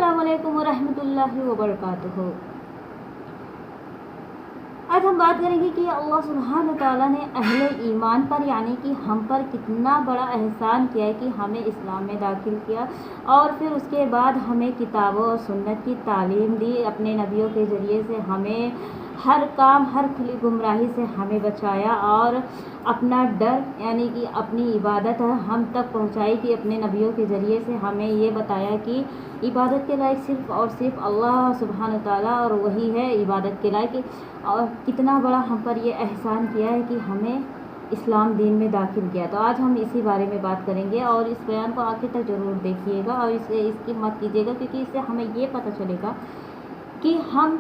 अस्सलाम वालेकुम वरहमतुल्लाहि वबरकातुहू। आज हम बात करेंगे कि अल्लाह सुब्हान व तआला ने अहले ईमान पर यानी कि हम पर कितना बड़ा एहसान किया है कि हमें इस्लाम में दाखिल किया और फिर उसके बाद हमें किताबों और सुन्नत की तालीम दी। अपने नबियों के ज़रिए से हमें हर काम हर खुली गुमराही से हमें बचाया और अपना डर यानी कि अपनी इबादत हम तक पहुंचाई कि अपने नबियों के ज़रिए से हमें ये बताया कि इबादत के लायक सिर्फ़ और सिर्फ अल्लाह सुब्हान व तआला और वही है इबादत के लायक। और कितना बड़ा हम पर ये एहसान किया है कि हमें इस्लाम दीन में दाखिल किया। तो आज हम इसी बारे में बात करेंगे और इस बयान को आखिर तक ज़रूर देखिएगा और इसकी मत कीजिएगा, क्योंकि इससे हमें ये पता चलेगा कि हम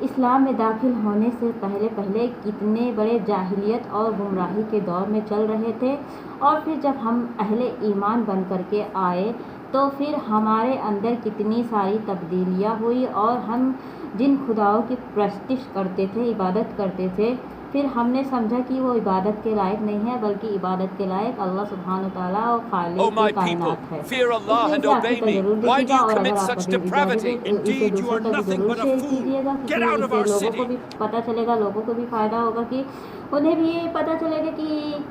इस्लाम में दाखिल होने से पहले कितने बड़े जाहिलियत और गुमराही के दौर में चल रहे थे और फिर जब हम अहले ईमान बन कर के आए तो फिर हमारे अंदर कितनी सारी तब्दीलियाँ हुई और हम जिन खुदाओं की प्रस्तिश करते थे, इबादत करते थे, फिर हमने समझा कि वो इबादत के लायक नहीं है बल्कि इबादत के लायक अल्लाह सुब्हान व तआला और खालिक कायनात है। fear Allah and obey me. Why do you commit such depravity? Indeed, you are nothing but a fool. Get out of our लोगों को city. भी पता चलेगा, लोगों को भी फ़ायदा होगा कि उन्हें भी ये पता चलेगा कि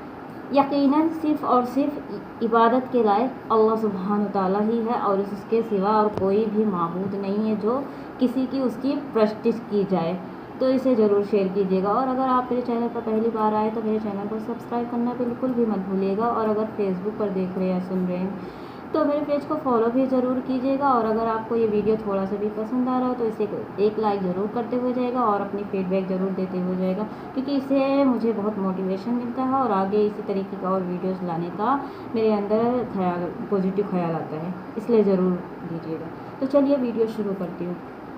यकीनन सिर्फ़ और सिर्फ इबादत के लायक अल्लाह सुब्हान व तआला ही है और इसके सिवा और कोई भी माबूद नहीं है जो किसी की उसकी प्रस्तिश की जाए। तो इसे ज़रूर शेयर कीजिएगा और अगर आप मेरे चैनल पर पहली बार आए तो मेरे चैनल को सब्सक्राइब करना बिल्कुल भी मत भूलिएगा और अगर फेसबुक पर देख रहे हैं या सुन रहे हैं तो मेरे पेज को फॉलो भी ज़रूर कीजिएगा और अगर आपको ये वीडियो थोड़ा सा भी पसंद आ रहा हो तो इसे एक लाइक ज़रूर करते हुए जाएगा और अपनी फीडबैक ज़रूर देते हुए जाएगा, क्योंकि इससे मुझे बहुत मोटिवेशन मिलता है और आगे इसी तरीके का और वीडियोस लाने का मेरे अंदर पॉजिटिव ख्याल आता है, इसलिए ज़रूर दीजिएगा। तो चलिए वीडियो शुरू करती हूँ।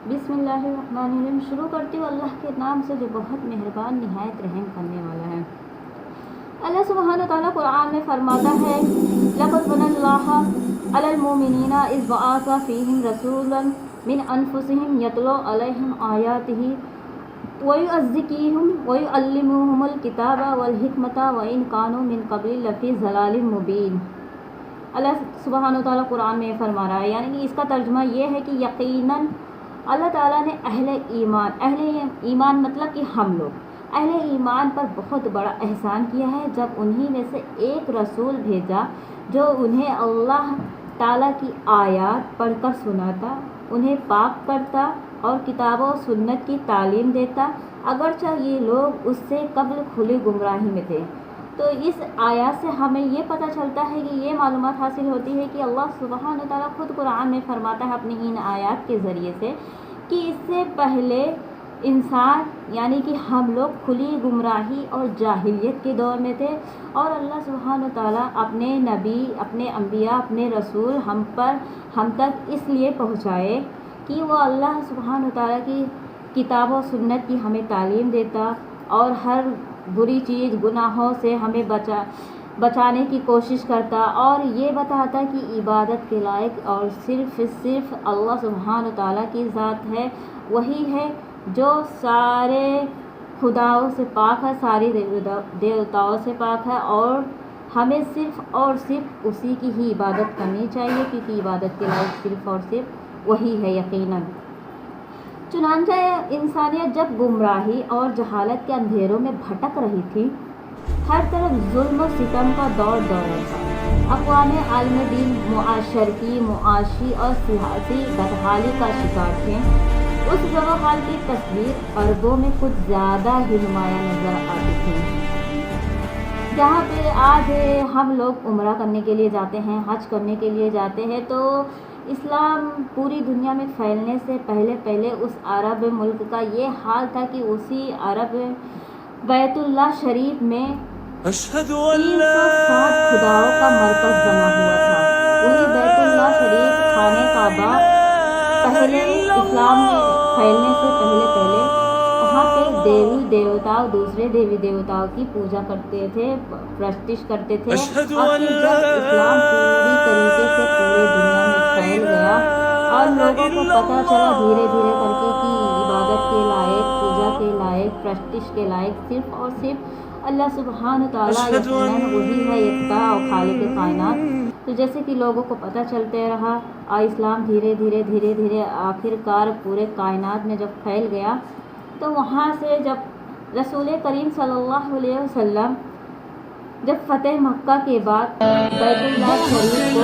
बिस्मिल्लाहिर्रहमानिर्रहीम। शुरू करती हूँ अल्लाह के नाम से जो बहुत मेहरबान निहायत रहम करने वाला है। अल्लाह सुब्हान व तआला कुरान में फरमाता है, लक़द मनल्लाहु अलल मुमिनीना इज़ बअसा फ़ीहिम रसूलन मिन अनफुसिहिम यतलू अलैहिम आयातिही व युज़्ज़िकीहुम व युअल्लिमुहुमुल किताबा वल हिकमता व इन कानू मिन क़ब्लि लफ़ी ज़लालिम मुबीन। अल्लाह सुब्हान व तआला कुरान में फरमा रहा है, यानी कि इसका तर्जुमा ये है कि यकीनन अल्लाह ताला ने अहले ईमान मतलब कि हम लोग अहले ईमान पर बहुत बड़ा एहसान किया है जब उन्हीं में से एक रसूल भेजा जो उन्हें अल्लाह ताला की आयत पढ़कर सुनाता, उन्हें पाक करता और किताबों सुन्नत की तालीम देता, अगरचे ये लोग उससे कब्ल खुली गुमराही में थे। तो इस आयत से हमें ये पता चलता है कि ये मालूमात हासिल होती है कि अल्लाह सुब्हान व तआला खुद कुरान में फरमाता है अपनी इन आयत के ज़रिए से कि इससे पहले इंसान यानी कि हम लोग खुली गुमराही और जाहिलियत के दौर में थे और अल्लाह सुब्हान व तआला अपने नबी, अपने अंबिया, अपने रसूल हम तक इसलिए पहुँचाए कि वो अल्लाह सुब्हान व तआला की किताब और सुन्नत की हमें तालीम देता और हर बुरी चीज़ गुनाहों से हमें बचाने की कोशिश करता और ये बताता कि इबादत के लायक और सिर्फ़ अल्लाह सुब्हान व तआला की ज़ात है, वही है जो सारे खुदाओं से पाक है, सारी देवताओं से पाक है और हमें सिर्फ़ और सिर्फ उसी की ही इबादत करनी चाहिए, क्योंकि इबादत के लायक सिर्फ़ और सिर्फ वही है यकीनन। चुनांचे इंसानियत जब गुमराही और जहालत के अंधेरों में भटक रही थी, हर तरफ जुल्म और सितम का दौर था। अक़वाम आलम दीन मुआशरती, मुआशी और सियासी बदहाली का शिकार थे। उस जगह हाल की तस्वीर अरबों में कुछ ज़्यादा ही नुमायाँ नज़र आती थी। जहाँ पे आज हम लोग उम्रा करने के लिए जाते हैं, हज करने के लिए जाते हैं, तो इस्लाम पूरी दुनिया में फैलने से पहले उस अरब मुल्क का ये हाल था कि उसी अरब बैतुल्लाह शरीफ में 360 खुदाओं का मरकज़ बना हुआ था। वही बैतुल्लाह शरीफ खाने काबा पहले इस्लाम में फैलने से पहले वहाँ पे देवी देवताओं, दूसरे देवी देवताओं की पूजा करते थे, प्रस्तिश करते थे। और फिर जब इस्लाम पूरी तरीके से पूरे दुनिया में फैल गया और लोगों को पता चला धीरे धीरे करके कि इबादत के लायक, पूजा के लायक, प्रस्तिश के लायक सिर्फ़ और सिर्फ अल्लाह सुब्हान व तआला यकीनन वही है यकता और खालिक कायनात, تو جیسے کہ لوگوں کو پتہ چلتے رہا اور اسلام دھیرے دھیرے آخرکار پورے کائنات میں جب پھیل گیا، تو وہاں سے جب رسول کریم صلی اللہ علیہ وسلم جب فتح مکہ کے بعد بیت اللہ شریف کو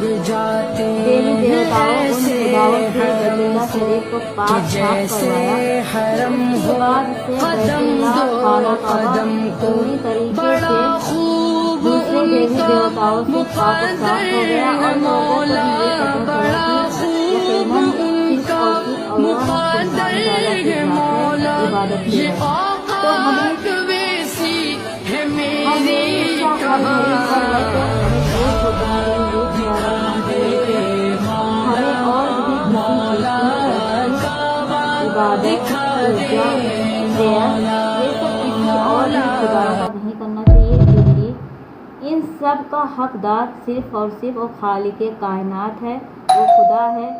دیوی دیوتاؤں ان خداؤں سے بیت اللہ شریف کو پاک صاف کروایا، اس کے بعد سے بیت اللہ خانہ کعبہ پوری طریقے سے دوسرے دیوی دیوتاؤں سے پاک و صاف ہو گیا، اور لوگوں کو یہ پتہ چلا کہ یقیناً صرف اور صرف اللہ سبحانہ تعالیٰ کی ذات ہے، عبادت کی ہے۔ تو ہمیں نہیں کرنا چاہیے، کیونکہ ان سب کا حقدار صرف اور صرف وہ خالق کائنات ہے، وہ خدا ہے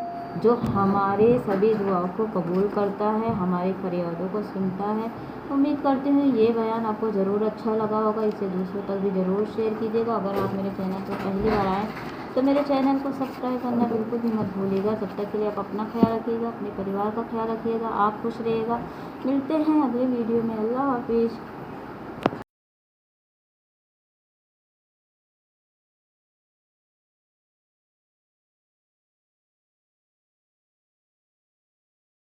جو ہمارے سبھی دعاؤں کو قبول کرتا ہے، ہمارے فریادوں کو سنتا ہے۔ امید کرتی ہوں یہ بیان آپ کو ضرور اچھا لگا ہوگا، اسے دوسروں تک بھی ضرور شیئر کیجیے گا۔ اگر آپ میرے چینل پر پہلی بار آئیں تو میرے چینل کو سبسکرائب کرنا بالکل بھی مت بھولیے گا۔ تب تک کے لیے آپ اپنا خیال رکھیے گا، اپنے پریوار کا خیال رکھیے گا، آپ خوش رہیے گا۔ ملتے ہیں اگلے ویڈیو میں، اللہ حافظ۔